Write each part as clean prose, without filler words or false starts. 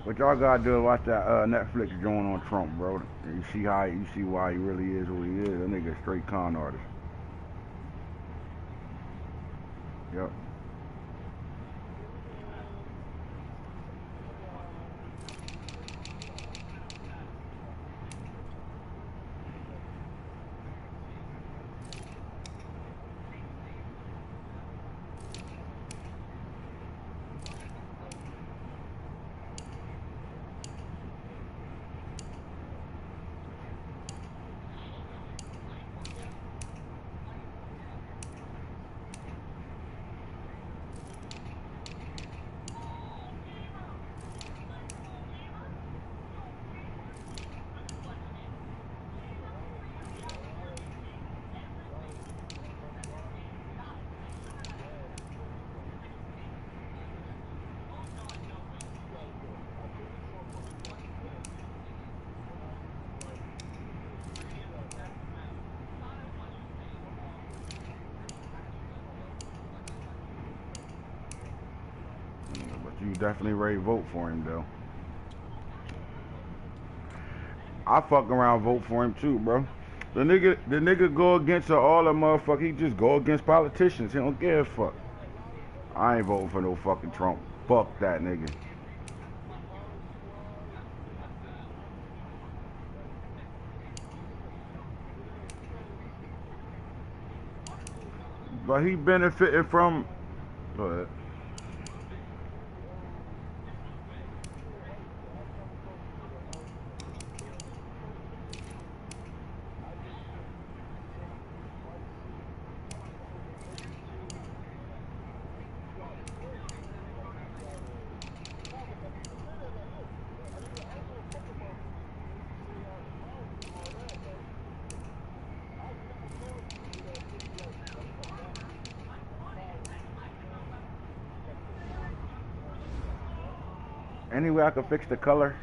What y'all gotta do is watch that Netflix joint on Trump, bro. You see why he really is who he is. That nigga a straight con artist. Yep. But you definitely ready to vote for him, though. I fuck around vote for him too, bro. The nigga go against all the motherfucker. He just go against politicians. He don't give a fuck. I ain't voting for no fucking Trump. Fuck that nigga. But he benefited from. Go ahead. Any way I could fix the color?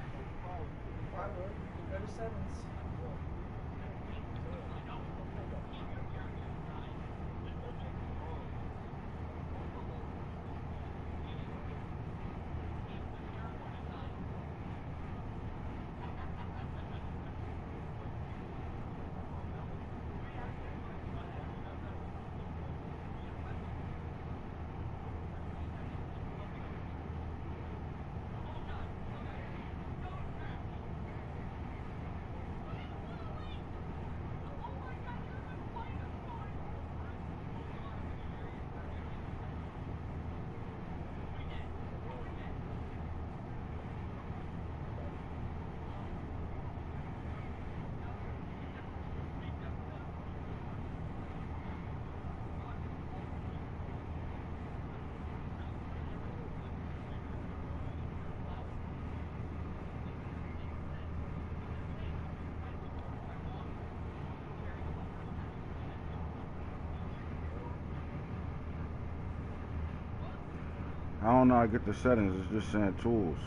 I don't know how to get the settings. It's just saying tools.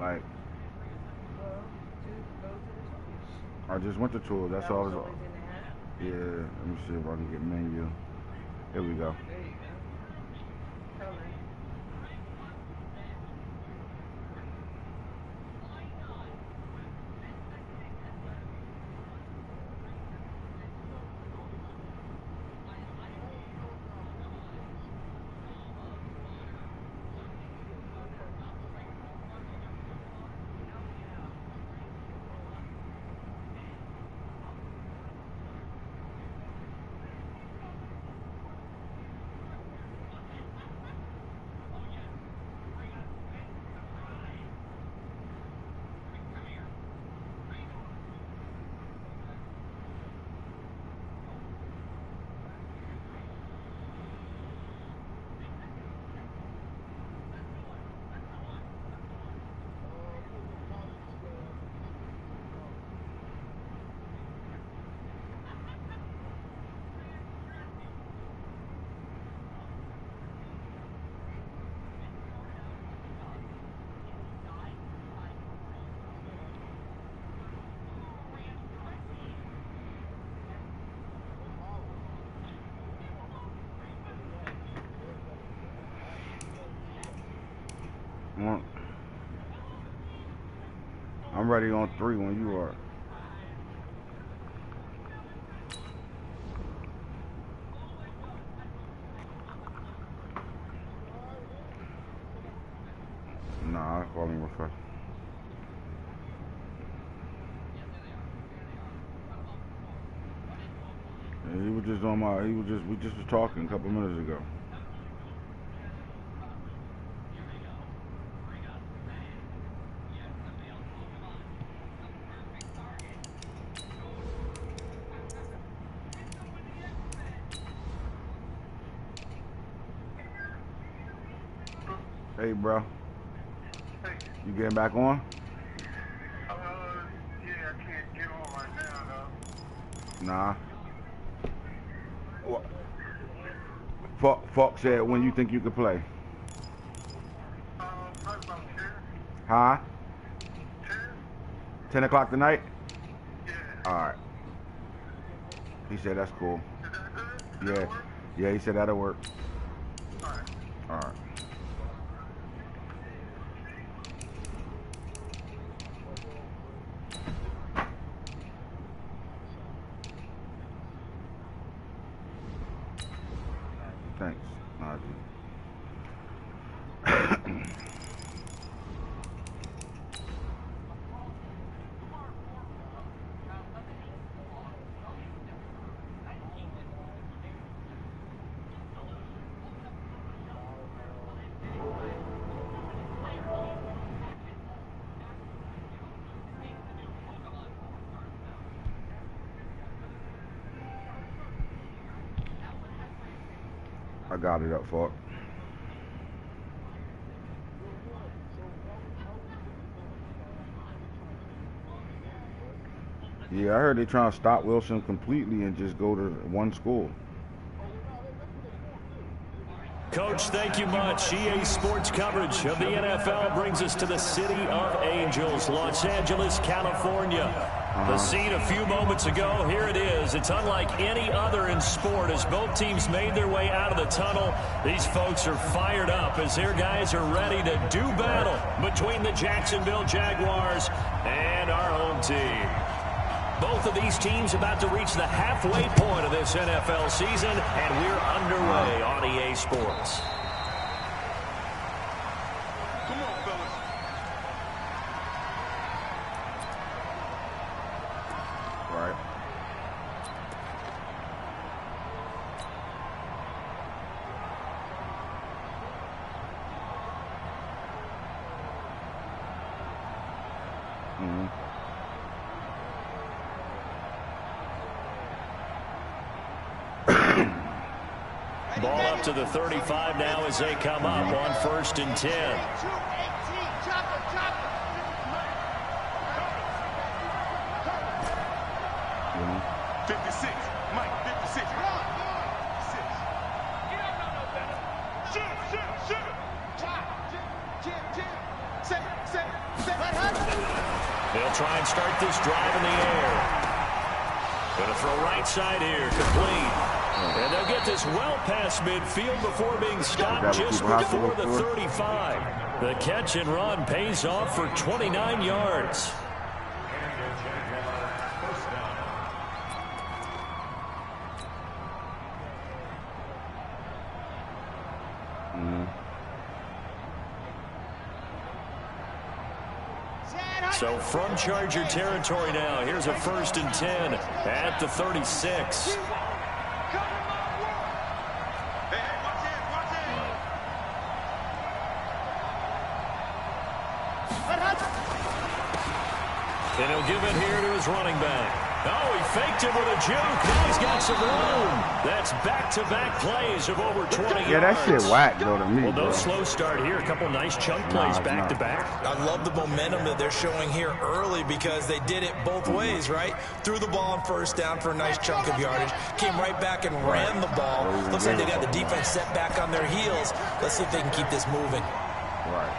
Like, I just went to tools. That's all. Yeah. Let me see if I can get menu. Here we go. I'm ready on 3 when you are. Nah, I call him refresh. Yeah, he was just on my. We just was talking a couple minutes ago. Hey, bro. Hey. You getting back on? Yeah, I can't get on right now, though. Nah. What? Fuck said when you think you could play. Probably about 10. Huh? 10? 10 o'clock tonight? Yeah. Alright. He said that's cool. Is that good? Does Yeah. that work? Yeah, he said that'll work. Alright. Alright. Thanks, Najee. I got it up for it. Yeah, I heard they trying to stop Wilson completely and just go to one school. Coach, thank you much. EA Sports coverage of the NFL brings us to the City of Angels, Los Angeles, California. The scene a few moments ago, here it is. It's unlike any other in sport as both teams made their way out of the tunnel. These folks are fired up as their guys are ready to do battle between the Jacksonville Jaguars and our home team. Both of these teams about to reach the halfway point of this NFL season, and we're underway on EA Sports. Come on, fellas. Right. Ball up to the 35 now as they come up on 1st and 10. 56. Mike, 56. Shoot. They'll try and start this drive in the air. Gonna throw right side here, complete. And they'll get this well past midfield before being stopped just before the 35. The catch and run pays off for 29 yards. So from Charger territory now, here's a 1st and 10 at the 36. And he'll give it here to his running back. Oh, he faked him with a juke. Now he's got some room. That's back-to-back plays of over 20 yards. Yeah, that shit whack, though, to me, Well, no bro. slow start here. A couple nice chunk plays back-to-back. I love the momentum that they're showing here early because they did it both ways, right? Threw the ball on 1st down for a nice chunk of yardage. Came right back and ran the ball. Looks like they got the defense set back on their heels. Let's see if they can keep this moving. Right.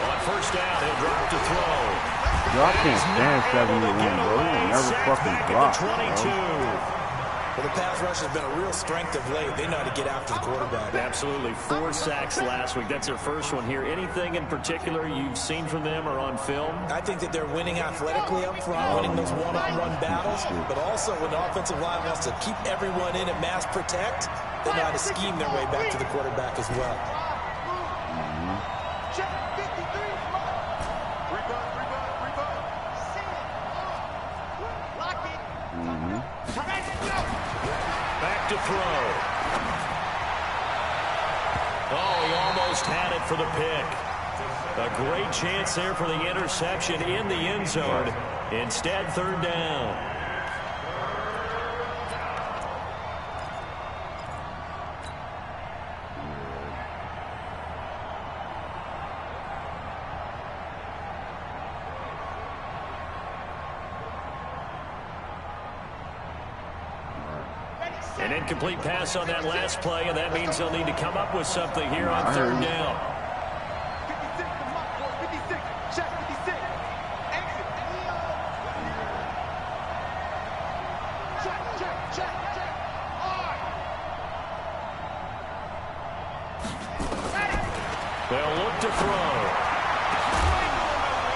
On 1st down, he'll drop to throw. Yo, I can't stand 71, bro. He never fucking Back block, at the 22. bro. Well, the pass rush has been a real strength of late. They know how to get after the quarterback. Absolutely. 4 sacks last week. That's their first one here. Anything in particular you've seen from them or on film? I think that they're winning athletically up front, winning those one-on-one battles, but also when the offensive line wants to keep everyone in and mass protect, they know how to scheme their way back to the quarterback as well. Back to throw. Oh, he almost had it for the pick. A great chance there for the interception in the end zone. Instead, 3rd down. An incomplete pass on that last play, and that means they'll need to come up with something here on 3rd down. 56, check 56, exit. Check. They'll look to throw.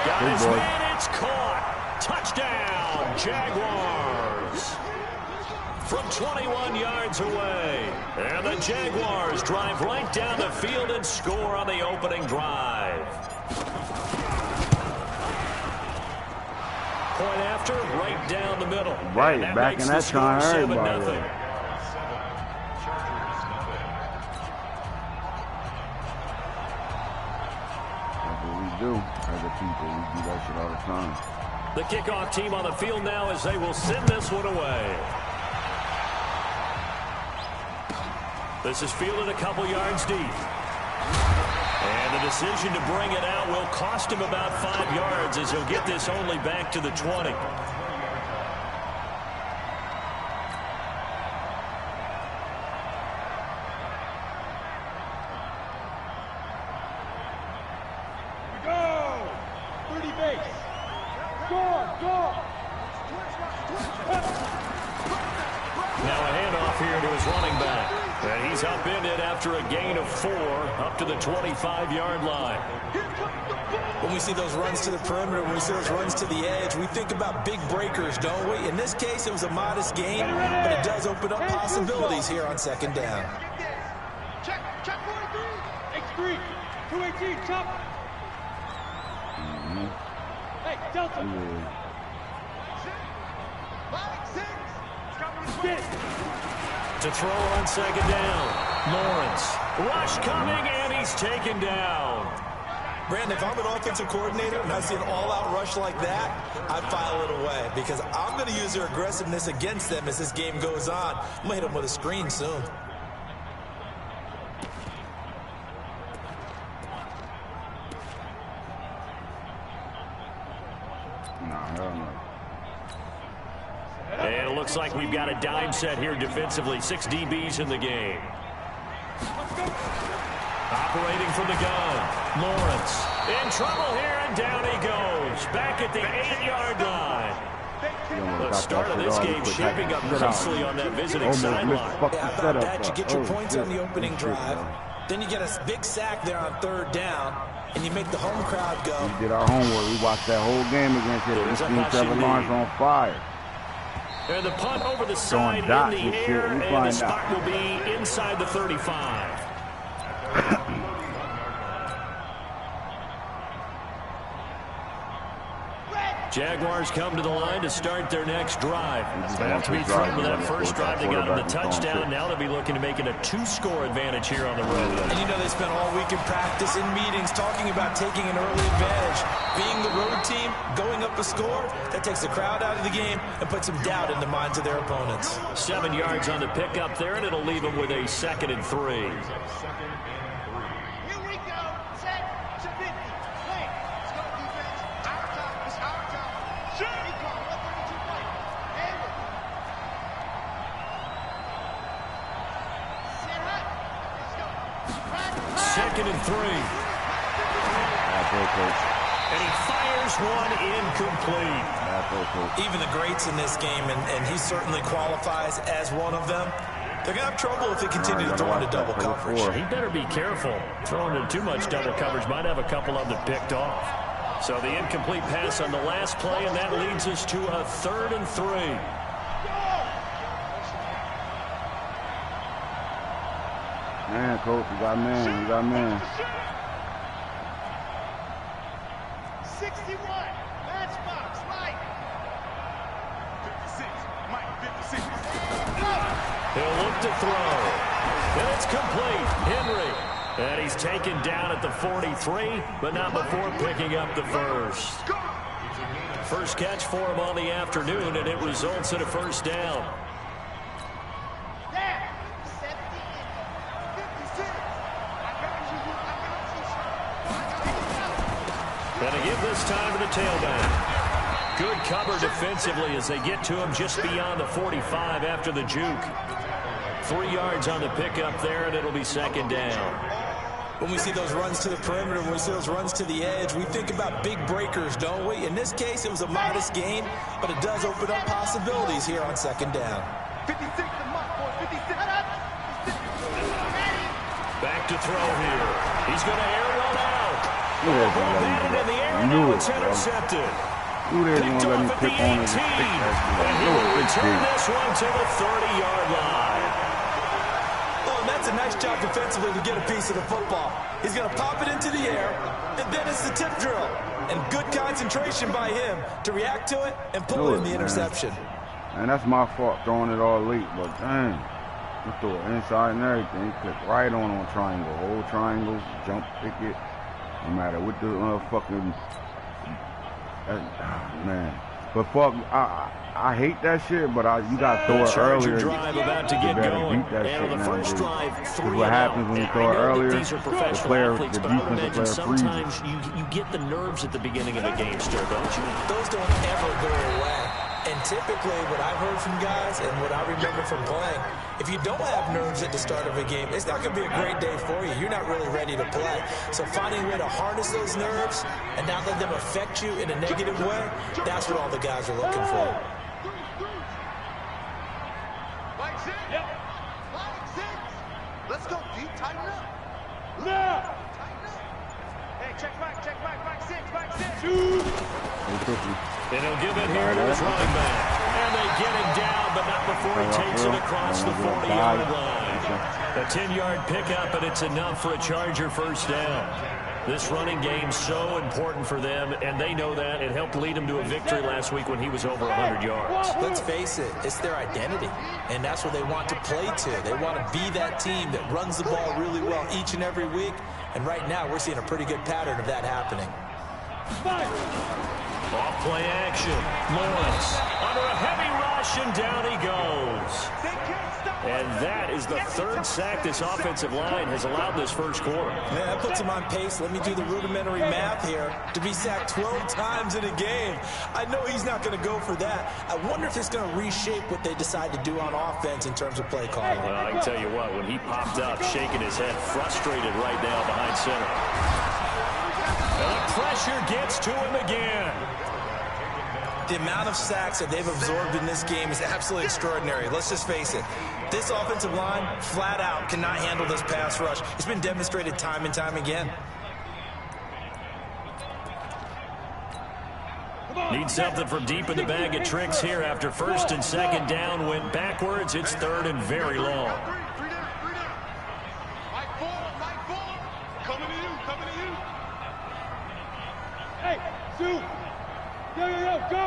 Got his man, it's caught. Touchdown, Jaguars. From 21 yards away. And the Jaguars drive right down the field and score on the opening drive. Point after, right down the middle. Right, back in that time, everybody. That's what we do as a people. We do that shit all the time. The kickoff team on the field now as they will send this one away. This is fielded a couple yards deep. And the decision to bring it out will cost him about 5 yards as he'll get this only back to the 20. Go! 30 base. Go! Now a handoff here to his running back. And he's upended after a gain of 4 up to the 25-yard line. When we see those runs to the perimeter, when we see those runs to the edge, we think about big breakers, don't we? In this case, it was a modest gain, but it does open up possibilities here on 2nd down. Check 43. X3. 218, chop. Hey, Delta. To throw on 2nd down. Lawrence. Rush coming, and he's taken down. Brandon, if I'm an offensive coordinator and I see an all-out rush like that, I file it away because I'm going to use their aggressiveness against them as this game goes on. I'm going to hit them with a screen soon. Hell no. And it looks like we've got a dime set here defensively. 6 DBs in the game. Operating from the gun. Lawrence in trouble here, and down he goes. Back at the 8-yard line. The start of this game shaping up nicely on that visiting sideline. Yeah, about that, you get your points on the opening drive. Then you get a big sack there on 3rd down, and you make the home crowd go. We did our homework. We watched that whole game against it. We seen Trevor Lawrence on fire. And the punt over the side in the air, and the spot will be inside the 35. Jaguars come to the line to start their next drive. They have to be thrilled with that first drive. They got them the touchdown. Now they'll be looking to make it a 2-score advantage here on the road. And you know they spent all week in practice, in meetings, talking about taking an early advantage. Being the road team, going up a score, that takes the crowd out of the game and puts some doubt in the minds of their opponents. 7 yards on the pickup there, and it'll leave them with a 2nd and 3. And he fires one incomplete. Even the greats in this game, and he certainly qualifies as one of them, they're going to have trouble if they continue to throw into double coverage. He better be careful. Throwing into too much double coverage might have a couple of them picked off. So the incomplete pass on the last play, and that leads us to a 3rd and 3. Man, coach, you got man, you got man. 61, matchbox, right. 56, Mike, 56. He'll look to throw. And it's complete. Henry. And he's taken down at the 43, but not before picking up the first. First catch for him on the afternoon, and it results in a first down. And to give this time to the tailback. Good cover defensively as they get to him just beyond the 45 after the juke. 3 yards on the pickup there, and it'll be second down. When we see those runs to the perimeter, when we see those runs to the edge, we think about big breakers, don't we? In this case, it was a modest gain, but it does open up possibilities here on second down. 56 to Mike, boy, 56. Back to throw here. He's going to air one out. Batted in the air, and now it's intercepted. Picked off at the 18. And he will return this one to the 30-yard line. Oh, and that's a nice job defensively to get a piece of the football. He's going to pop it into the air, and then it's the tip drill. And good concentration by him to react to it and pull in the interception. And that's my fault throwing it all late, but dang. You threw it inside and everything. Click right on triangle. Whole triangle, jump, pick it. No matter what the fucking... man. But fuck, I hate that shit, but you got to throw it earlier. Drive about to get going. And on the first drive, 3 what happens when you throw it earlier, these are professional athletes, but I would imagine sometimes you get the nerves at the beginning of a game stir, don't you? Those don't ever go away. And typically, what I've heard from guys and what I remember from playing, if you don't have nerves at the start of a game, it's not going to be a great day for you. You're not really ready to play. So finding a way to harness those nerves and not let them affect you in a negative way, that's what all the guys are looking for. Mike 6. Yep. Mike 6. Let's go deep, tighten up. Now. Tighten up. Hey, check Mike, Mike 6, Mike 6. And he'll give it here to his running back. And they get him down, but not before he takes it across the 40-yard line. A 10-yard pickup, and it's enough for a Charger first down. This running game's so important for them, and they know that. It helped lead them to a victory last week when he was over 100 yards. Let's face it, it's their identity, and that's what they want to play to. They want to be that team that runs the ball really well each and every week, and right now we're seeing a pretty good pattern of that happening. Off play action. Lawrence under a heavy rush, and down he goes. And that is the 3rd sack this offensive line has allowed this first quarter. Man, that puts him on pace. Let me do the rudimentary math here. To be sacked 12 times in a game. I know he's not going to go for that. I wonder if it's going to reshape what they decide to do on offense in terms of play calling. Well, I can tell you what, when he popped up, shaking his head, frustrated right now behind center. And the pressure gets to him again. The amount of sacks that they've absorbed in this game is absolutely extraordinary. Let's just face it. This offensive line, flat out, cannot handle this pass rush. It's been demonstrated time and time again. Need something from deep in the bag of tricks here after 1st and 2nd down. Went backwards. It's 3rd and very long. Mike 4, coming to you. Hey, Sue. Yo, go!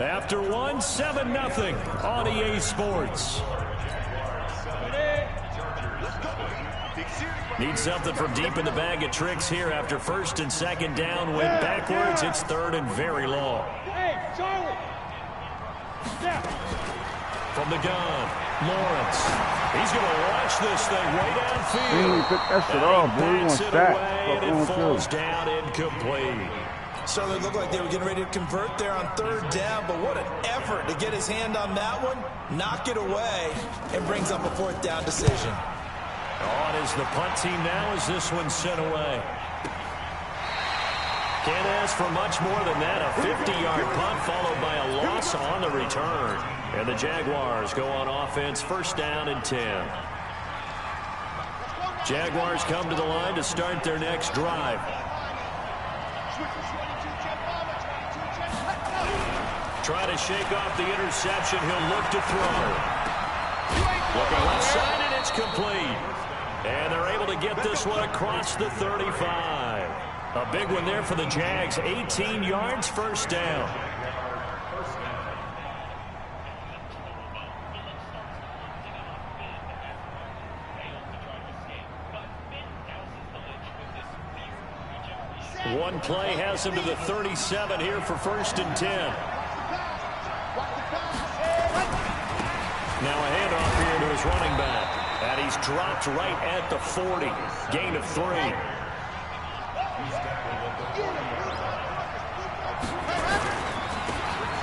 After 1, 7-0 on EA Sports. Need something from deep in the bag of tricks here after 1st and 2nd down. Went backwards. It's 3rd and very long. Hey, Charlie! From the gun, Lawrence. He's going to watch this thing way downfield. Pick that shit off, boy. You want away, and it falls down incomplete. So they looked like they were getting ready to convert there on 3rd down, but what an effort to get his hand on that one, knock it away, and brings up a 4th down decision. On is the punt team now as this one's sent away. Can't ask for much more than that. A 50-yard punt followed by a loss on the return. And the Jaguars go on offense, first down and 10. Jaguars come to the line to start their next drive. Try to shake off the interception. He'll look to throw. Looking left side, and it's complete. And they're able to get this one across the 35. A big one there for the Jags. 18 yards, first down. One play has him to the 37 here for first and 10. Now a handoff here to his running back. And he's dropped right at the 40. Gain of 3.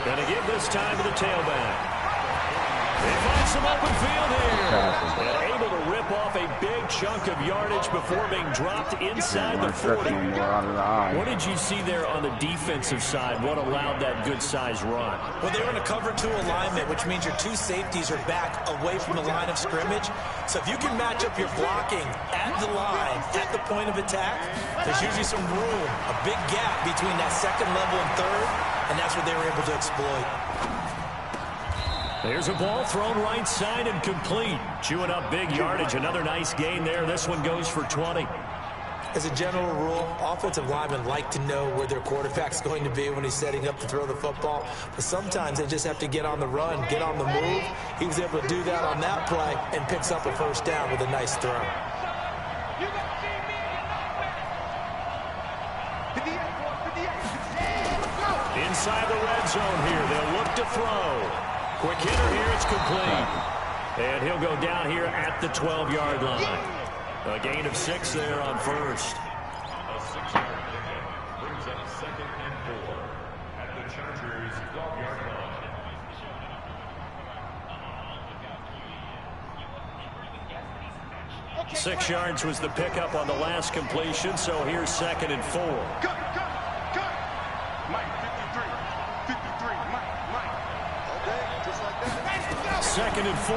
Going to give this time to the tailback. They find some open field here. And able to rip off a big chunk of yardage before being dropped inside the 40. What did you see there on the defensive side? What allowed that good-sized run? Well, they were in a cover 2 alignment, which means your 2 safeties are back away from the line of scrimmage. So if you can match up your blocking at the line, at the point of attack, there's usually some room, a big gap between that second level and third, and that's what they were able to exploit. There's a ball thrown right side and complete. Chewing up big yardage. Another nice gain there. This one goes for 20. As a general rule, offensive linemen like to know where their quarterback's going to be when he's setting up to throw the football. But sometimes they just have to get on the run, get on the move. He was able to do that on that play and picks up a first down with a nice throw. Inside the red zone here. They'll look to throw. Quick hitter here, it's complete. And he'll go down here at the 12-yard line. A gain of 6 there on first. A 6-yard pickup brings up second and 4 at the Chargers' 12-yard line. 6 yards was the pickup on the last completion, so here's second and 4. Cut. Mike, 53, Mike. Okay, just like that. Second and 4.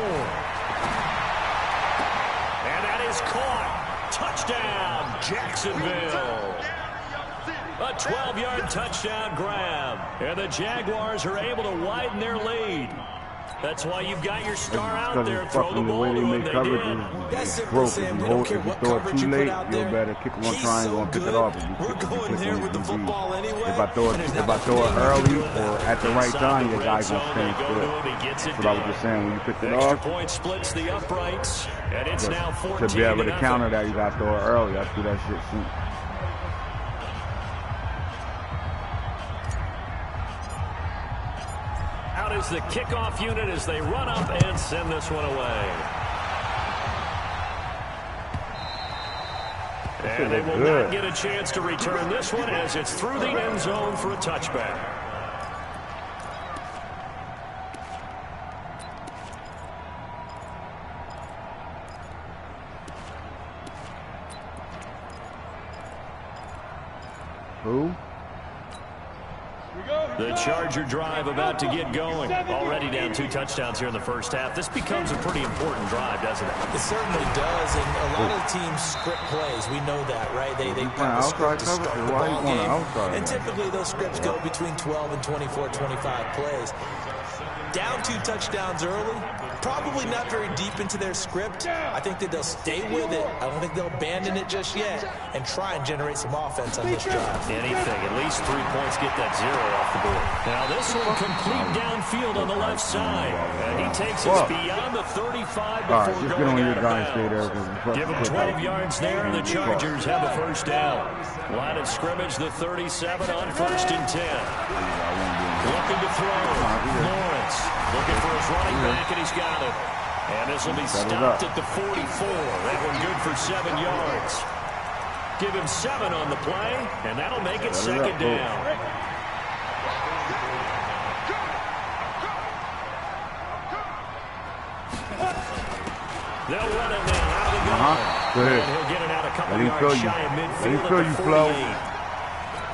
And that is caught. Touchdown, Jacksonville. A 12-yard touchdown grab. And the Jaguars are able to widen their lead. That's why you've got your star out there. Throw the ball to him. They did. That's simple, Sam. We don't care what coverage you put out there. He's so good. We're going there with the football anyway. If I throw it early or at the right time, your guy's going to stand still. That's what I was just saying. When you pick it off, extra point splits the uprights, and it's now 14 to be able to counter that, you got to throw it early. I do that shit soon. Out is the kickoff unit as they run up and send this one away. And they will not get a chance to return this one as it's through the end zone for a touchback. Who? The Charger drive about to get going. Already down 2 touchdowns here in the first half. This becomes a pretty important drive, doesn't it? It certainly does, and a lot of teams script plays. We know that, right? They kind of script to start the ball game. And typically those scripts go between 12 and 24, 25 plays. Down 2 touchdowns early, probably not very deep into their script. I think that they'll stay with it. I don't think they'll abandon it just yet and try and generate some offense on this drive. Anything, at least 3 points, get that 0 off the board. Now this one complete downfield on the left side. And he takes us beyond the 35 before going out of bounds. Give him 12 yards there, and the Chargers have a first down. Line of scrimmage, the 37 on first and 10. Looking to throw. Lawrence looking for his running back, and he's got it. And this will be stopped at the 44. That one good for 7 yards. Give him 7 on the play, and that'll make it second down. They'll run it now out of the gun Go ahead. And he'll get it out a couple Let him yards feel you. shy of Let midfield him feel at you, the Flo. 48.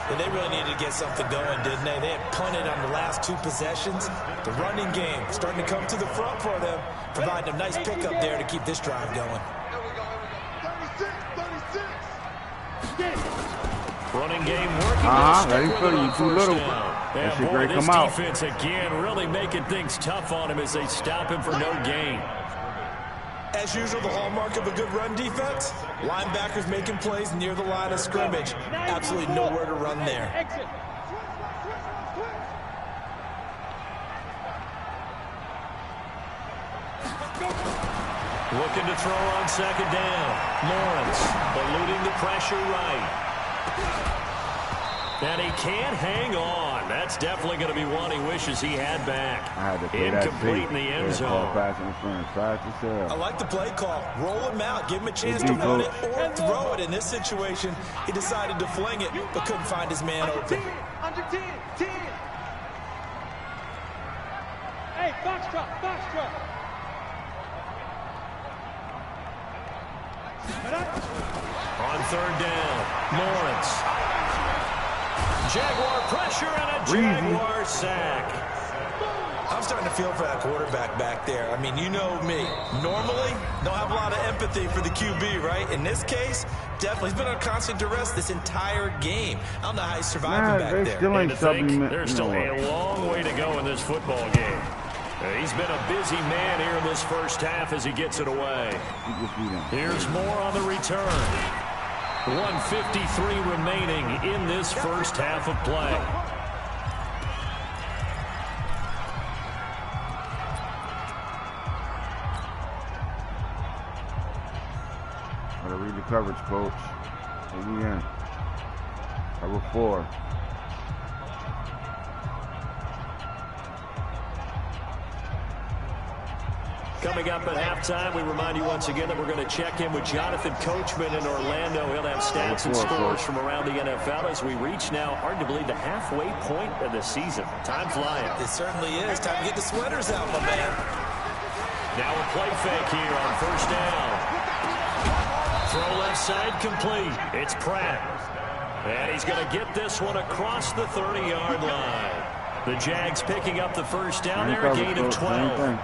And they really needed to get something going, didn't they? They had punted on the last 2 possessions. The running game starting to come to the front for them, providing a nice pickup there to keep this drive going. Here we go. 36. Running game working. Let him feel you. Too little. That shit great come out. Defense again really making things tough on him as they stop him for no gain. As usual, the hallmark of a good run defense, linebackers making plays near the line of scrimmage. Absolutely nowhere to run there. Looking to throw on second down. Lawrence eluding the pressure right. And he can't hang on. That's definitely going to be one he wishes he had back. I had to play that Incomplete in the end zone. Pass interference. Fast as hell. I like the play call. Roll him out. Give him a chance to run it or throw it. In this situation, he decided to fling it, but couldn't find his man open. Under 10. Hey, Foxtrot. On third down, Lawrence. Jaguar pressure and a Jaguar sack. I'm starting to feel for that quarterback back there. I mean, you know me. Normally, don't have a lot of empathy for the QB, right? In this case, definitely. He's been on constant duress this entire game. I don't know how he's surviving back there. Still ain't There's still a long way to go in this football game. He's been a busy man here in this first half as he gets it away. Here's more on the return. 1:53 remaining in this first half of play. Gotta read the coverage, coach. Here we in. Cover 4. Coming up at halftime, we remind you once again that we're going to check in with Jonathan Coachman in Orlando. He'll have stats and scores from around the NFL as we reach now, hard to believe, the halfway point of the season. Time flying. It certainly is. Time to get the sweaters out, my man. Now a play fake here on first down. Throw left side complete. It's Pratt. And he's going to get this one across the 30-yard line. The Jags picking up the first down there, a gain of 12.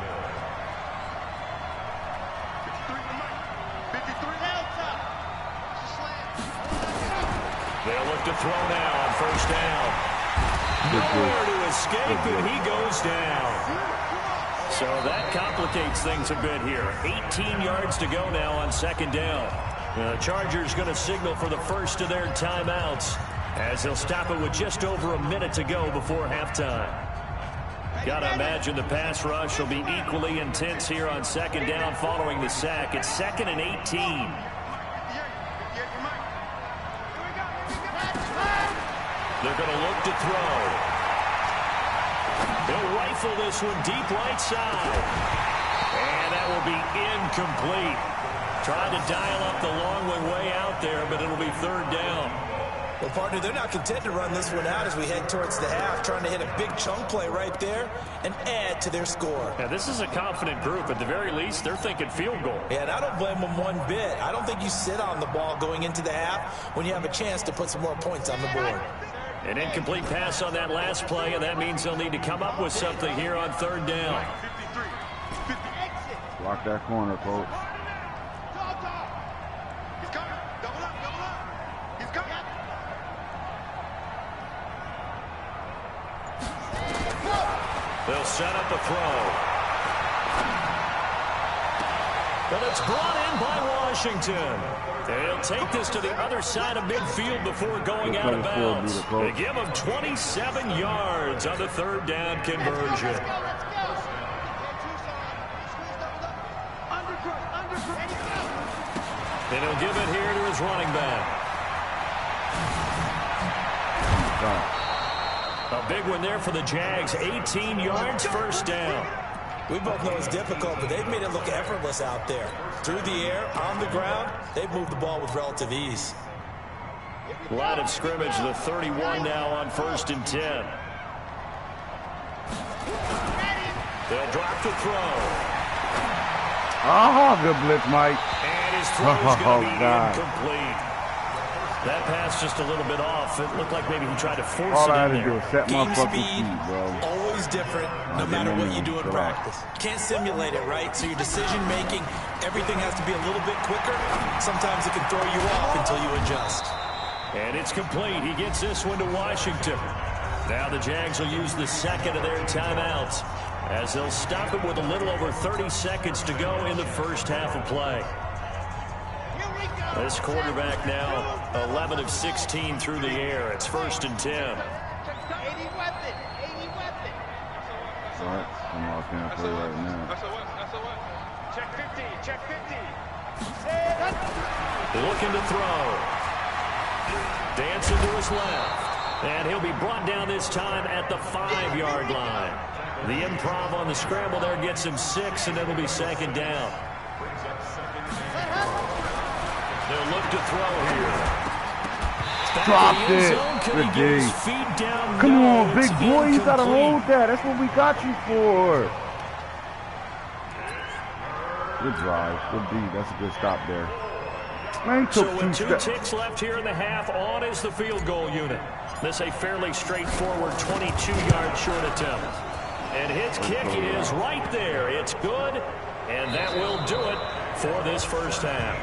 They'll look to throw now on first down. Nowhere to escape, and he goes down. So that complicates things a bit here. 18 yards to go now on second down. The Chargers going to signal for the first of their timeouts as he'll stop it with just over a minute to go before halftime. Got to imagine the pass rush will be equally intense here on second down following the sack. It's 2nd and 18. They're going to look to throw. They'll rifle this one deep right side. And that will be incomplete. Tried to dial up the long way out there, but it'll be third down. Well, partner, they're not content to run this one out as we head towards the half, trying to hit a big chunk play right there and add to their score. Yeah, this is a confident group. At the very least, they're thinking field goal. Yeah, and I don't blame them one bit. I don't think you sit on the ball going into the half when you have a chance to put some more points on the board. An incomplete pass on that last play, and that means they'll need to come up with something here on third down. Lock that corner, coach. He's coming. Double up. He's coming. They'll set up a throw. But it's brought in by Washington. They'll take this to the other side of midfield before going out of bounds. They give them 27 yards on the third down conversion. And he'll give it here to his running back. A big one there for the Jags. 18 yards, first down. We both know it's difficult, but they've made it look effortless out there. Through the air, on the ground, they've moved the ball with relative ease. Line of scrimmage, the 31 now on 1st and 10. They'll drop the throw. Oh, good blitz, Mike. And his throw is going to be incomplete. That pass just a little bit off. It looked like maybe he tried to force All it I had in to do there. was set my Game fucking speed, feet, bro. always different, no matter what you do in practice. Can't simulate it, right? So your decision making, everything has to be a little bit quicker. Sometimes it can throw you off until you adjust. And it's complete. He gets this one to Washington. Now the Jags will use the second of their timeouts as they'll stop it with a little over 30 seconds to go in the first half of play. This quarterback now 11 of 16 through the air. It's 1st and 10. 80 weapon. All right, I'm off in play right now. That's a what? Check 50. Check 50. Looking to throw. Dancing to his left. And he'll be brought down this time at the 5-yard line. The improv on the scramble there gets him 6, and it'll be 2nd down. They'll look to throw here. Dropped it. Good D. Come on, big boy. You got to hold that. That's what we got you for. Good drive. Good D. That's a good stop there. Man, So with 2 ticks left here in the half, on is the field goal unit. This a fairly straightforward 22-yard short attempt. And his kick is right there. It's good, and that will do it for this first half.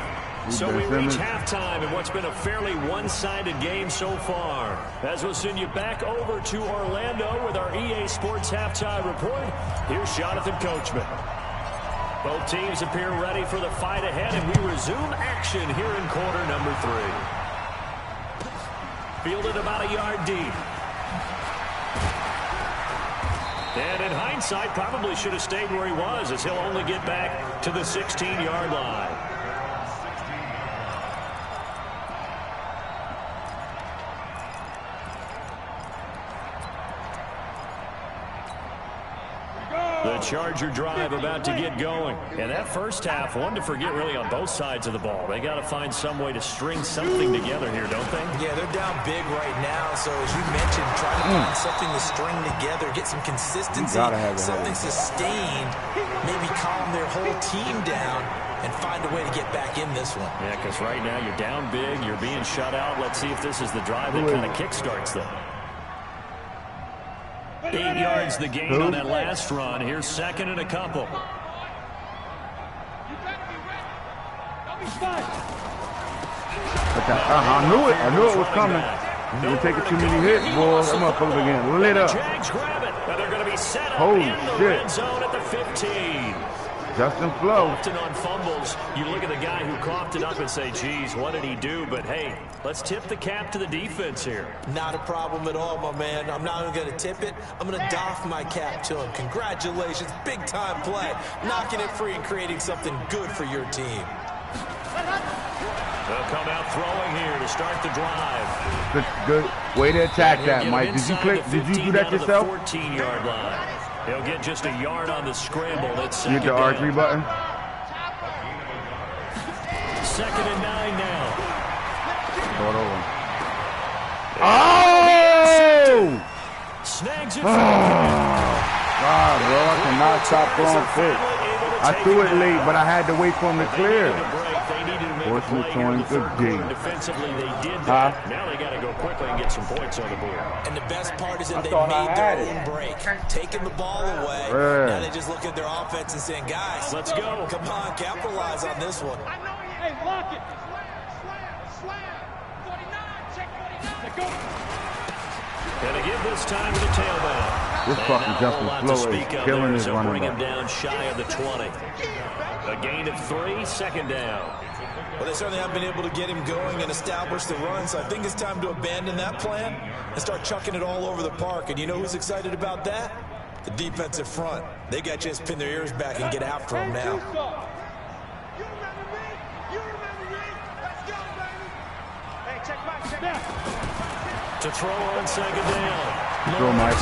So we reach halftime in what's been a fairly one-sided game so far. As we'll send you back over to Orlando with our EA Sports halftime report, here's Jonathan Coachman. Both teams appear ready for the fight ahead, and we resume action here in quarter number 3. Fielded about a yard deep. And in hindsight, probably should have stayed where he was, as he'll only get back to the 16-yard line. The Charger drive about to get going. And that first half, one to forget really on both sides of the ball. They got to find some way to string something together here, don't they? Yeah, they're down big right now. So as you mentioned, try to find something to string together, get some consistency, something sustained, maybe calm their whole team down and find a way to get back in this one. Yeah, because right now you're down big, you're being shut out. Let's see if this is the drive that kind of kickstarts them. 8 yards the gain on that last run. Here's 2nd and a couple. I knew it. I knew it was coming. You're taking too many hits, boy. That motherfucker again lit up. Jags grab it, and they're going to be set up Holy in the shit. red zone at the 15. Justin Flo. Often on fumbles, you look at the guy who coughed it up and say, geez, what did he do? But, hey, let's tip the cap to the defense here. Not a problem at all, my man. I'm not even going to tip it. I'm going to doff my cap to him. Congratulations. Big-time play. Knocking it free and creating something good for your team. They'll come out throwing here to start the drive. Good way to attack that, Mike. Did you do that yourself? 14-yard line. He'll get just a yard on the scramble. It's You hit the R3 button? 2nd and 9 now. Throw it over. Oh! Snags it. God, bro, I cannot stop throwing quick. I threw it late, but I had to wait for him to clear. Fortunate throwing good D. Defensively, they did that. Now they got to go quickly and get some points on the board. And the best part is that they made their own break. Taking the ball away. Now they just look at their offense and saying, guys, let's go. Come on, capitalize on this one. Hey, lock it. Slam. 49. Check 49. Go. And to give this time to the tailback. This fucking Justin Flo is killing his running bring him back. down shy of the 20. A gain of 3, 2nd down. Well, they certainly haven't been able to get him going and establish the run, so I think it's time to abandon that plan and start chucking it all over the park. And you know who's excited about that? The defensive front. They got to just pin their ears back and get after him now. You remember me? Let's go, baby. Hey, check back. To throw on 2nd down. Throw, Mike.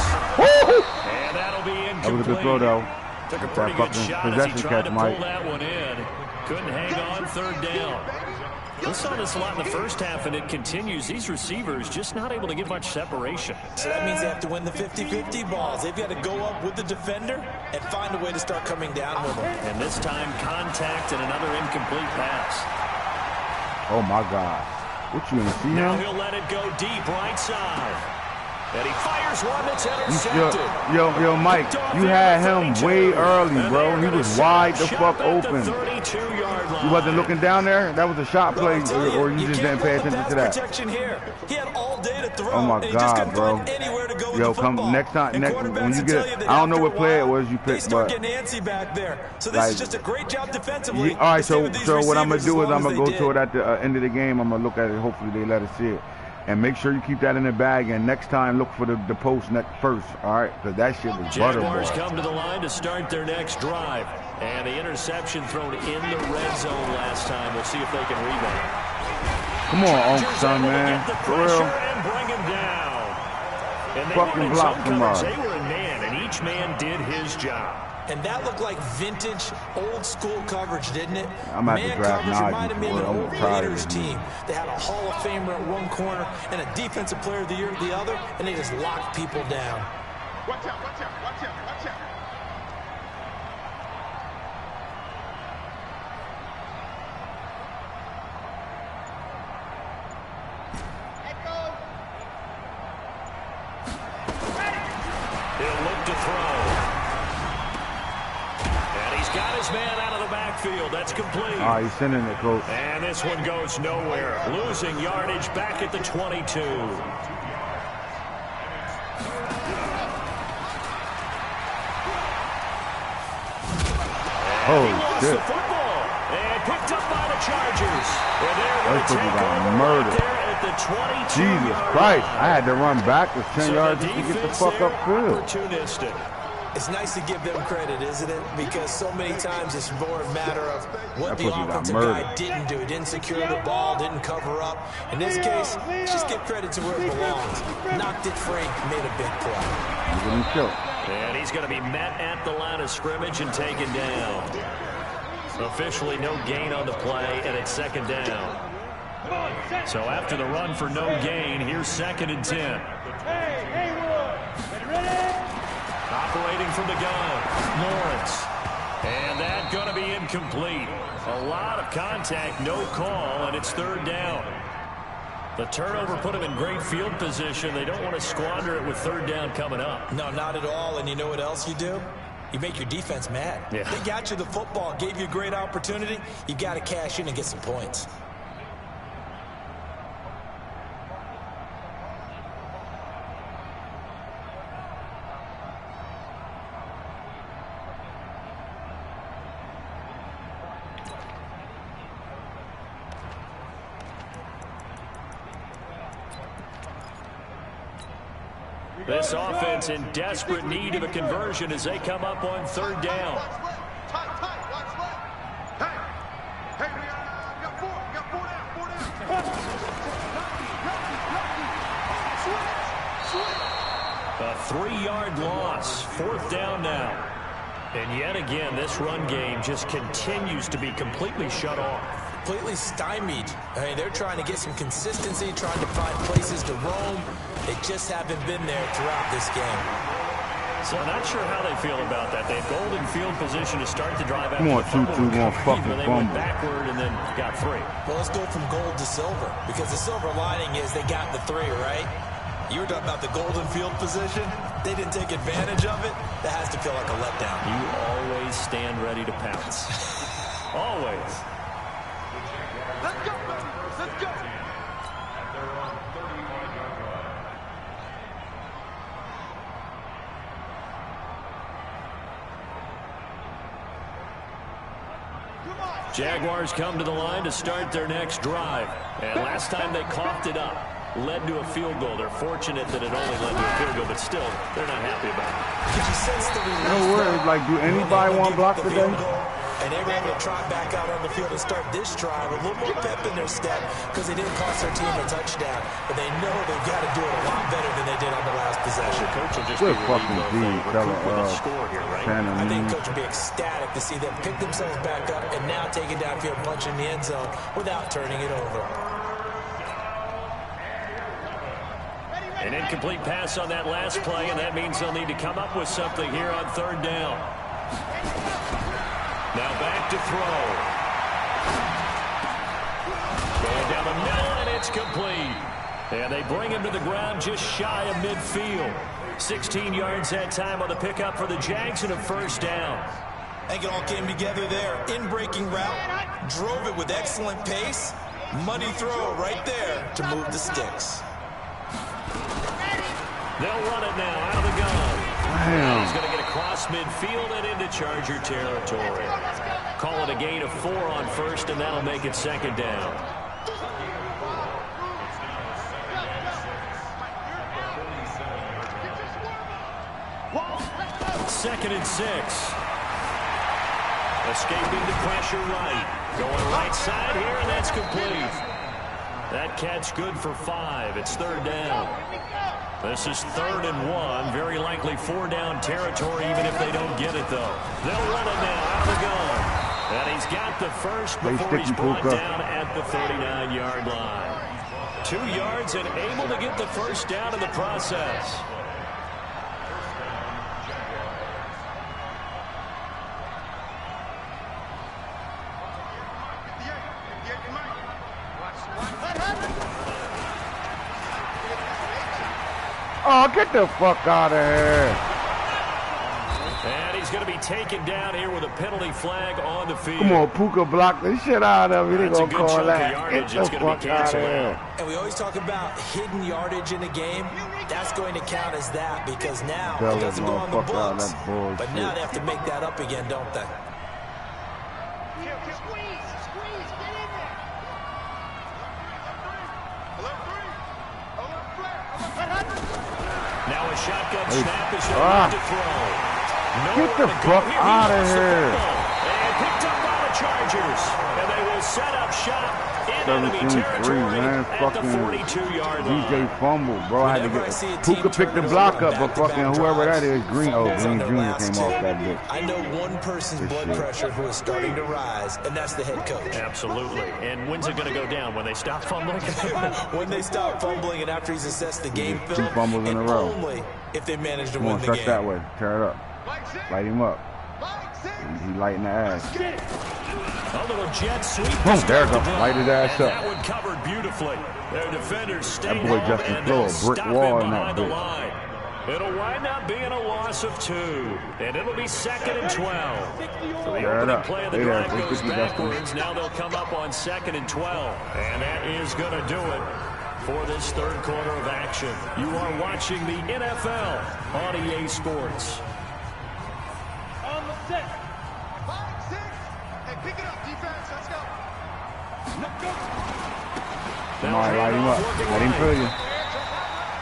And that'll be incomplete. That was a good throw, though. Took a pretty good shot as he tried to pull that one in. Couldn't hang on, 3rd down. We saw this a lot in the first half, and it continues. These receivers just not able to get much separation. So that means they have to win the 50-50 balls. They've got to go up with the defender and find a way to start coming down with them. And this time, contact and another incomplete pass. Oh my God. What you gonna see Now him? he'll let it go deep right side. And he fires one that's intercepted. Yo, Mike, you had him way early, bro. He was wide the fuck open. You wasn't looking down there? That was a shot play, or you just didn't pay attention to that? He had all day to throw, Oh my God, bro. Yo, come next time, when you get it, I don't know what player it was you picked, but getting antsy back there. So this is just a great job defensively. All right, so what I'm gonna do is I'm gonna go to it at the end of the game. I'm gonna look at it. Hopefully they let us see it. And make sure you keep that in the bag, and next time look for the post first, all right? Because that shit was butter. Jaguars come to the line to start their next drive. And the interception thrown in the red zone last time. We'll see if they can rebound. Come on, son, man. For real. And bring him down. And they fucking block them up. They were a man, and each man did his job. And that looked like vintage, old-school coverage, didn't it? I'm about to grab coverage Najee reminded me of for an it. old I'm tired Raiders of it. team. They had a Hall of Famer at one corner and a Defensive Player of the Year at the other, and they just locked people down. Watch out, watch out, watch out, watch out. He'll look to throw. And he's got his man out of the backfield. That's complete. All right, he's sending it, coach. And this one goes nowhere. Losing yardage back at the 22. Holy shit. The football. And picked up by the Chargers. And they're going to Those take people got over murdered. right there at the 22. Jesus Christ. I had to run back with 10 yards just to get the fuck upfield. Opportunistic. It's nice to give them credit, isn't it? Because so many times it's more a matter of what the offensive guy didn't do. Didn't secure the ball, didn't cover up. In this case, just give credit to where it belongs. Knocked it free, made a big play. He's getting killed. And he's going to be met at the line of scrimmage and taken down. Officially no gain on the play, and it's second down. So after the run for no gain, here's 2nd and 10. Operating from the gun, Lawrence. And that's going to be incomplete. A lot of contact, no call, and it's 3rd down. The turnover put him in great field position. They don't want to squander it with 3rd down coming up. No, not at all. And you know what else you do? You make your defense mad. Yeah. They got you the football, gave you a great opportunity. You got to cash in and get some points. This offense in desperate need of a conversion as they come up on 3rd down. Hey, we got 4 down. A 3-yard loss. 4th down now. And yet again, this run game just continues to be completely shut off. Completely stymied. I mean, they're trying to get some consistency, trying to find places to roam. They just haven't been there throughout this game. So I'm not sure how they feel about that. They have golden field position to start the drive. Come on, 2-2, going fucking they fumble. went backward and then got 3. Well, let's go from gold to silver, because the silver lining is they got the 3, right? You were talking about the golden field position. They didn't take advantage of it. That has to feel like a letdown. You always stand ready to pounce. Always. Let's go, baby. Let's go. Jaguars come to the line to start their next drive. And last time they coughed it up, led to a field goal. They're fortunate that it only led to a field goal, but still, they're not happy about it. Could you sense the relief? No worries. Like, do anybody want block today? And they were able to trot back out on the field and start this drive with a little more pep in their step because they didn't cost their team a touchdown. But they know they've got to do it a lot better than they did on the last possession. Coach will just Good be fucking relieved deed, fella. with a score here, right? I think Coach would be ecstatic to see them pick themselves back up and now take it downfield, punch in the end zone without turning it over. An incomplete pass on that last play, and that means they'll need to come up with something here on 3rd down. Now back to throw. Going It's complete. And they bring him to the ground just shy of midfield. 16 yards that time on the pickup for the Jags and a first down. I think it all came together there. In-breaking route, drove it with excellent pace. Money throw right there to move the sticks. They'll run it now out of the gun. Damn. He's going to get across midfield and into Charger territory. Call it a gain of 4 on first, and that'll make it second down. Second and 6. Escaping the pressure right. Going right side here, and that's complete. That catch good for 5. It's third down. This is 3rd and 1. Very likely 4-down territory, even if they don't get it, though. They'll run it now out of the gun. And he's got the first before he's brought down at the 39-yard line. 2 yards and able to get the first down in the process. Oh, get the fuck out of here. And he's going to be taken down here with a penalty flag on the field. Come on, Puka block the shit out of it. They That's gonna a good call chunk that. of yardage. Get It's the going to fuck be out of canceled here. out. And we always talk about hidden yardage in a game. That's going to count as that because now it Devil doesn't go on the motherfucker out of books. that bullshit. But now they have to make that up again, don't they? Squeeze, get in there. Now a shotgun snap is ready to throw. Get the fuck out of here. And picked up by the Chargers. And they will set up shop in enemy 17-3, territory man. at the Fucking 42-yard line. DJ fumble, bro. I had to Whenever I get see a it. team Puka picked the turn it block over up, but back-to-back fucking whoever that drives, is, Green. Oh, fumbles Green on their Jr. last came off two. that bitch. I know one person's Good blood shit. pressure who is starting to rise, and that's the head coach. Absolutely. And when's it going to go down? When they stop fumbling? When they stop fumbling and after he's assessed the game Two film, fumbles in and a row. only if they manage to Come win on, the stretch game. that way. Tear it up. Light him up. He lighting the ass. A little jet sweep. Boom, there it goes. Light his ass And up. that one covered beautifully. Their defenders stay That boy home Justin and threw they'll a brick stop wall him in that behind the bitch. line. It'll wind up being a loss of 2. And it'll be 2nd and 12. So the Tear it opening up. play of the Hey there, drive goes 350 Justin. backwards. Now they'll come up on 2nd and 12. And that is going to do it for this third quarter of action. You are watching the NFL on EA Sports. On the set. 5, 6. Hey, pick it up, defense. Let's go. Come on, light him up. Let him feel you.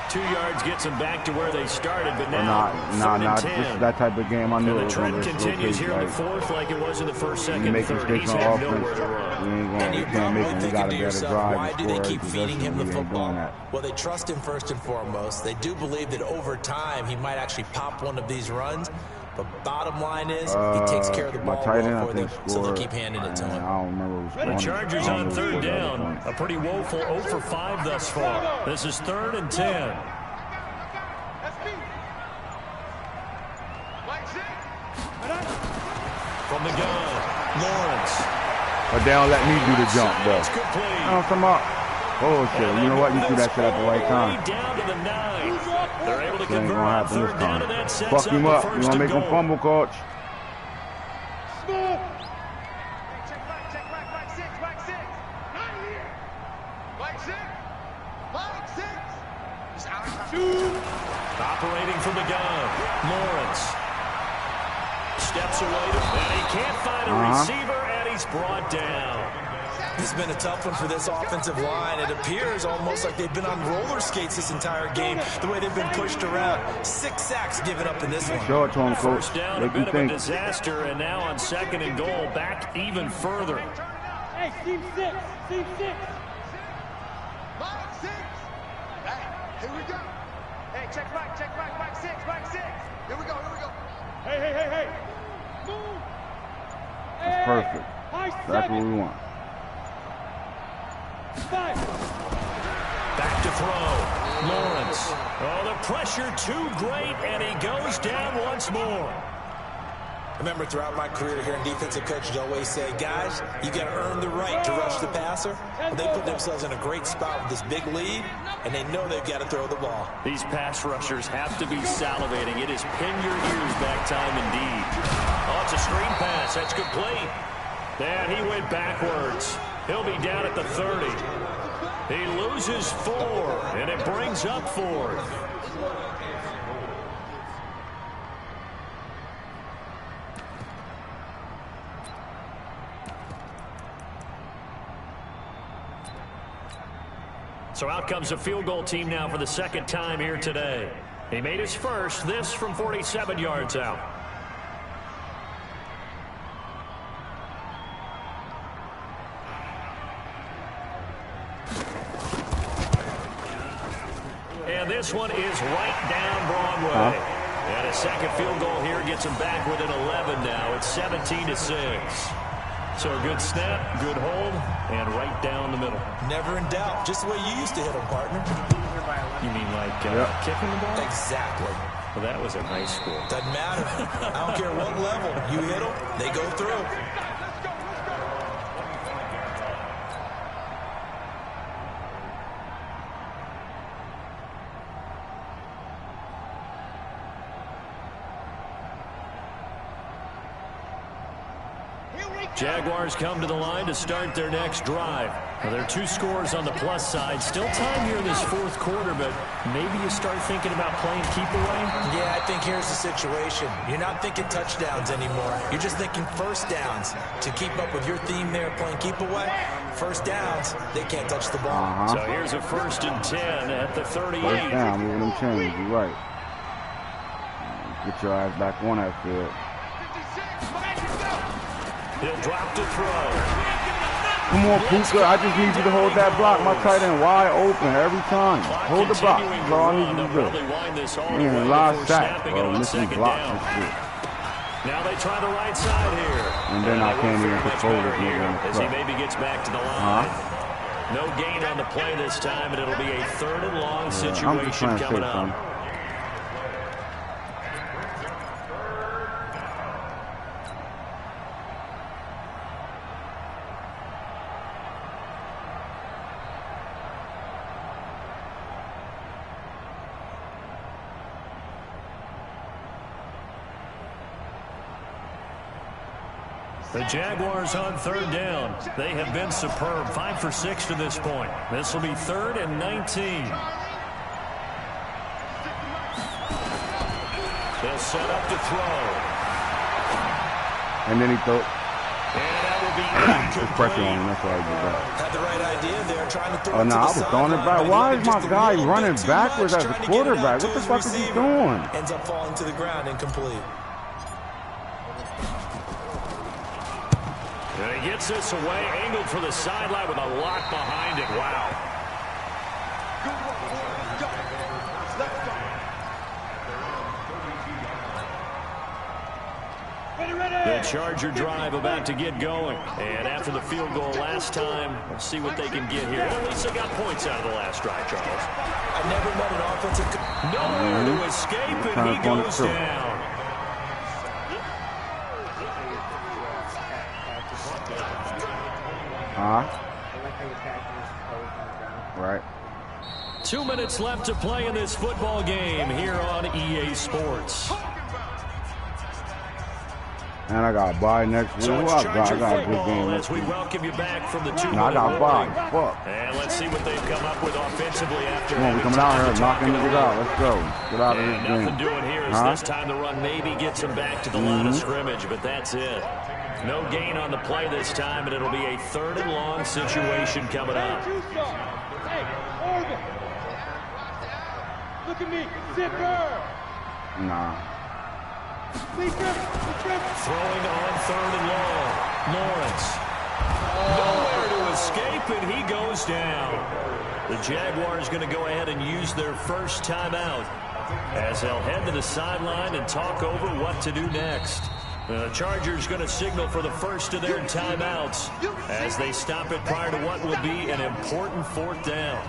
2 yards gets them back to where they started, but now Nah. This is that type of game. I knew And it the was trend going to continues here in the fourth like it was in the first, You second, make third. mistakes He's on had offense. nowhere to run. We You can't make them. We probably got a thinking to better yourself, drive why and do score they as keep feeding him the possession. We ain't football? doing that. Well, they trust him first and foremost. They do believe that over time he might actually pop one of these runs. But bottom line is, he takes care of the My ball tight end, well I for them, think, so they'll scored. keep handing it to I him. don't remember what The was Chargers on third down. A pretty woeful 0 for 5 thus far. This is 3rd and 10. From the gun, Lawrence. But they don't let me do the jump, though. It's complete. I don't come up. Bullshit. You know what? You do that shit at the right time. Down to the 9. They're able to That ain't convert gonna on happen this third down, and time. that sets Fuck him the up. You first wanna and make him goal. fumble, coach? Check back, 6, 6. Not here. 6. 6. Just out of time. Operating from the gun, Lawrence. Steps away, and he can't find a receiver, and he's brought down. It's been a tough one for this offensive line. It appears almost like they've been on roller skates this entire game, the way they've been pushed around. 6 sacks given up in this one. Show it to him, coach. First down, a Make him bit of a think. disaster, and now on 2nd and goal, back even further. Hey, Team 6. 5, 6. Hey, here we go. Hey, check back, 6. Here we go. Hey. Move. It's perfect. That's what we want. 5. Back to throw, Lawrence. Oh, the pressure too great, and he goes down once more. Remember, throughout my career here in defensive coaches always say, guys, you got to earn the right to rush the passer. Well, they put themselves in a great spot with this big lead, and they know they've got to throw the ball. These pass rushers have to be salivating. It is pin your ears back time indeed. Oh, it's a screen pass. That's complete. And he went backwards. He'll be down at the 30. He loses 4, and it brings up 4th. So out comes a field goal team now for the second time here today. He made his first, this from 47 yards out. And this one is right down Broadway. And a second field goal here gets him back within 11 now. It's 17-6. So a good snap, good hold, and right down the middle. Never in doubt. Just the way you used to hit them, partner. You mean like kicking the ball? Exactly. Well, that was in high school. Doesn't matter. I don't care what level. You hit them, they go through. Jaguars come to the line to start their next drive. Now, there are 2 scores on the plus side. Still time here in this 4th quarter, but maybe you start thinking about playing keep away? Yeah, I think here's the situation. You're not thinking touchdowns anymore. You're just thinking first downs. To keep up with your theme there, playing keep away, first downs, they can't touch the ball. So here's a 1st and 10 at the 38. First down, moving them chains. You're right. Get your ass back on that field. He'll drop to throw. Come on, Puka. I just need you to hold that block. My tight end wide open every time. Hold the block. That's all I need you to do. Man, last sack, bro. Missing blocks and shit. Now they try the right side here. And then I can't even control this nigga on the as he play. maybe gets back to the line. No gain on the play this time, and it'll be a 3rd and long situation coming up. The Jaguars on 3rd down. They have been superb. 5 for 6 to this point. This will be 3rd and 19. They'll set up to throw. And then he threw. And that will be pressure on him. That's why he did that. Had the right idea there, trying to throw Oh, no, I was throwing it back. Why is my guy running backwards as a quarterback? What the fuck is he doing? Ends up falling to the ground, incomplete. And he gets this away, angled for the sideline with a lot behind it. Wow. The Charger drive about to get going. And after the field goal last time, let's see what they can get here. At least they got points out of the last drive, Charles. I never met an offensive... Nowhere to escape, and he goes down. Right. 2 minutes left to play in this football game here on EA Sports. And I got a bye next week. So it's I got a good football game as next we week. welcome you back from the 2 No, I got a bye. Fuck. And let's see what they've come up with offensively after. Come on, we coming out here, knocking niggas out. Let's go. Get out of this game. Nothing doing here is this time the run maybe gets him back to the line of scrimmage, but that's it. No gain on the play this time, and it'll be a 3rd and long situation coming up. Hey, Oregon. Look at me. Zipper. Nah. Throwing on 3rd and long. Lawrence. Nowhere to escape, and he goes down. The Jaguars going to go ahead and use their first timeout as they'll head to the sideline and talk over what to do next. The Chargers going to signal for the first of their timeouts as they stop it prior to what will be an important 4th down.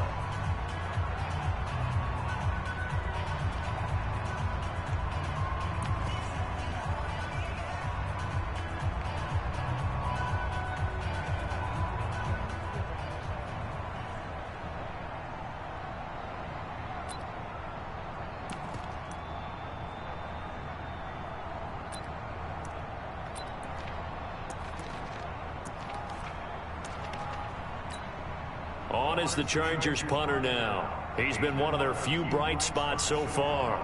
On is the Chargers punter now. He's been one of their few bright spots so far.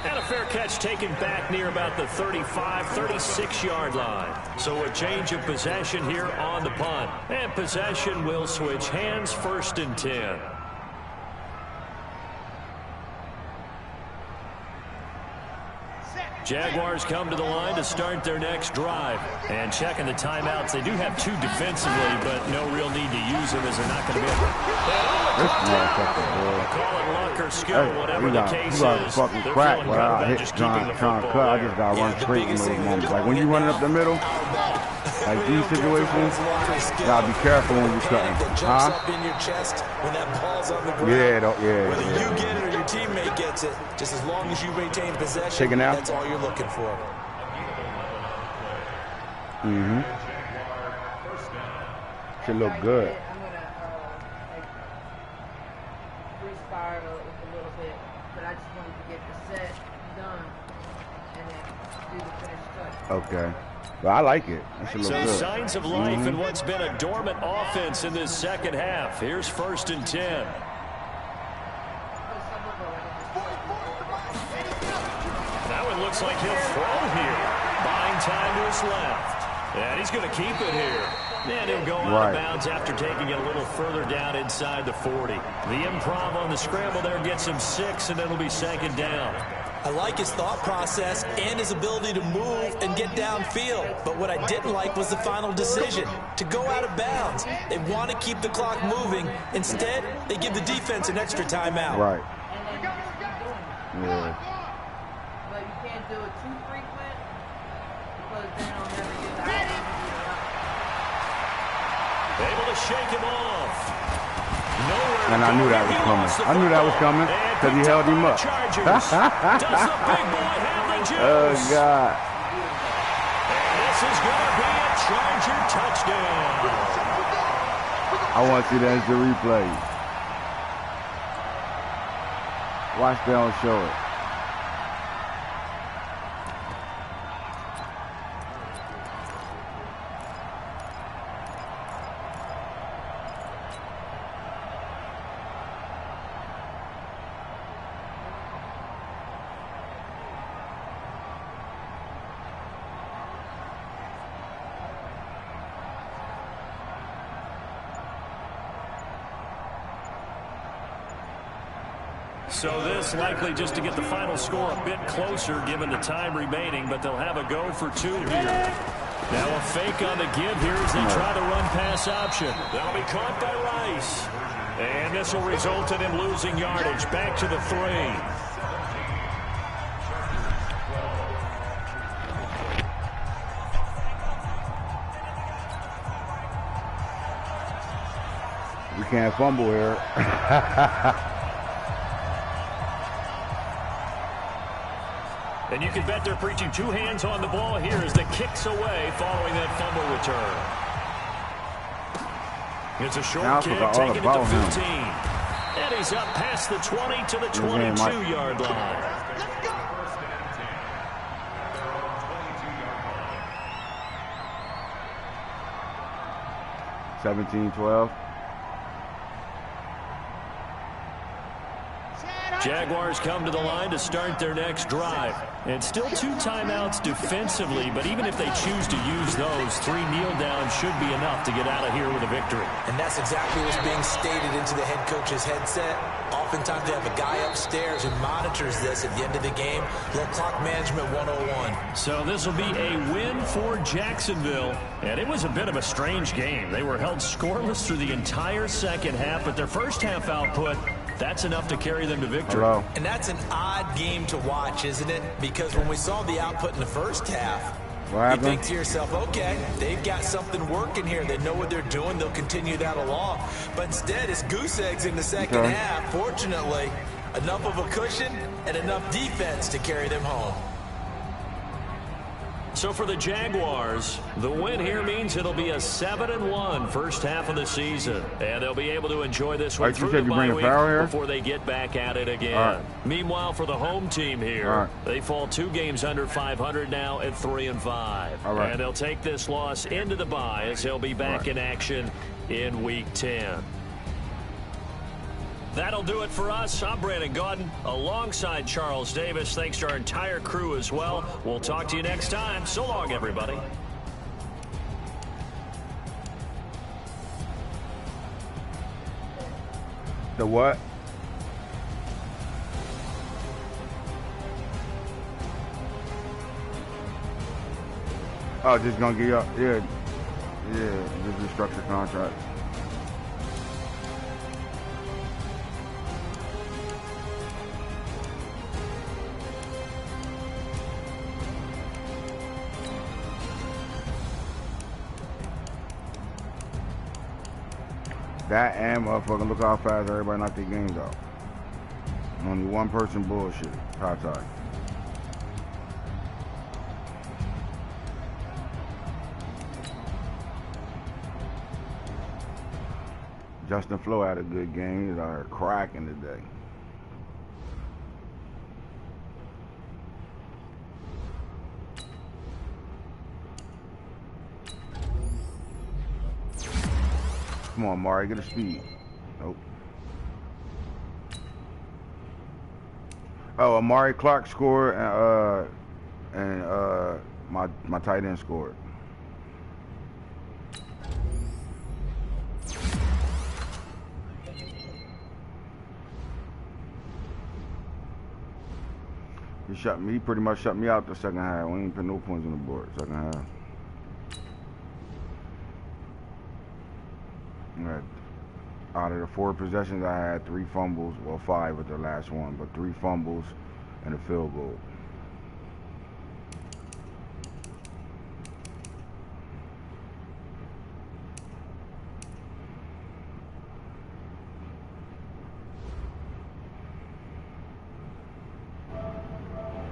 And a fair catch taken back near about the 35, 36-yard line. So a change of possession here on the punt. And possession will switch hands, 1st and 10. Jaguars come to the line to start their next drive. And checking the timeouts, they do have 2 defensively, but no real need to use them as they're not going to be able to. Call it luck or skill, whatever the case is. Fucking crack without trying to cut. I just got to run straight in those moments. Like when you're running up the middle, like these situations, you got to be careful when you're cutting. Huh? Yeah. Whether you get it or your teammate gets it, just as long as you retain possession, that's all you're looking for. Should look good. I'm going to freestyle a little bit, but I just wanted to get the set done and then do the finished touch. Okay. Well, I like it. It should look So good. signs of life in what's been a dormant offense in this second half. Here's 1st and 10. That one looks like he'll throw here. Buying time to his left. And he's going to keep it here. And he'll go out of bounds after taking it a little further down inside the 40. The improv on the scramble there gets him 6, and it'll be 2nd down. I like his thought process and his ability to move and get downfield. But what I didn't like was the final decision, to go out of bounds. They want to keep the clock moving. Instead, they give the defense an extra timeout. Right. Yeah. But you can't do it too frequent because then I'll never get out. Able to shake him off. And I knew that was coming. I knew that was coming because he held him up. Oh, God. And this is going to be a Charger touchdown. I want to see that as the replay. Watch they don't show it. So this likely just to get the final score a bit closer given the time remaining, but they'll have a go for 2 here. Now a fake on the give here as they try the run-pass option. That'll be caught by Rice. And this will result in him losing yardage back to the 3. We can't fumble here. And you can bet they're preaching 2 hands on the ball here as the kick's away following that fumble return. It's a short kick, taking it to 15. And he's up past the 20 to the 22-yard line. 17-12. Jaguars come to the line to start their next drive. And still 2 timeouts defensively, but even if they choose to use those, 3 kneel downs should be enough to get out of here with a victory. And that's exactly what's being stated into the head coach's headset. Oftentimes they have a guy upstairs who monitors this at the end of the game. Little clock management 101. So this will be a win for Jacksonville. And it was a bit of a strange game. They were held scoreless through the entire second half, but their first half output, that's enough to carry them to victory. Hello. And that's an odd game to watch, isn't it? Because when we saw the output in the first half, you think to yourself, okay, they've got something working here. They know what they're doing. They'll continue that along. But instead, it's goose eggs in the second half. Fortunately, enough of a cushion and enough defense to carry them home. So for the Jaguars, the win here means it'll be a 7-1 first half of the season. And they'll be able to enjoy this one through the bye week before they get back at it again. Right. Meanwhile, for the home team here, they fall 2 games under 500 now at 3-5. Right. And they'll take this loss into the bye as they'll be back in action in Week 10. That'll do it for us. I'm Brandon Gaudin alongside Charles Davis. Thanks to our entire crew as well. We'll talk to you next time. So long, everybody. The what? Oh, just gonna get up. Yeah, just restructure contract. That and motherfucking look how fast everybody knocked their games out. Only one person bullshit. Tie. Justin Flo had a good game. He's out here cracking today. Come on, Mari, get a speed. Nope. Oh, Amari Clark scored, and my tight end scored. He pretty much shut me out the second half. We ain't put no points on the board second half. Out of the 4 possessions I had, 3 fumbles, well 5 with the last one, but 3 fumbles and a field goal.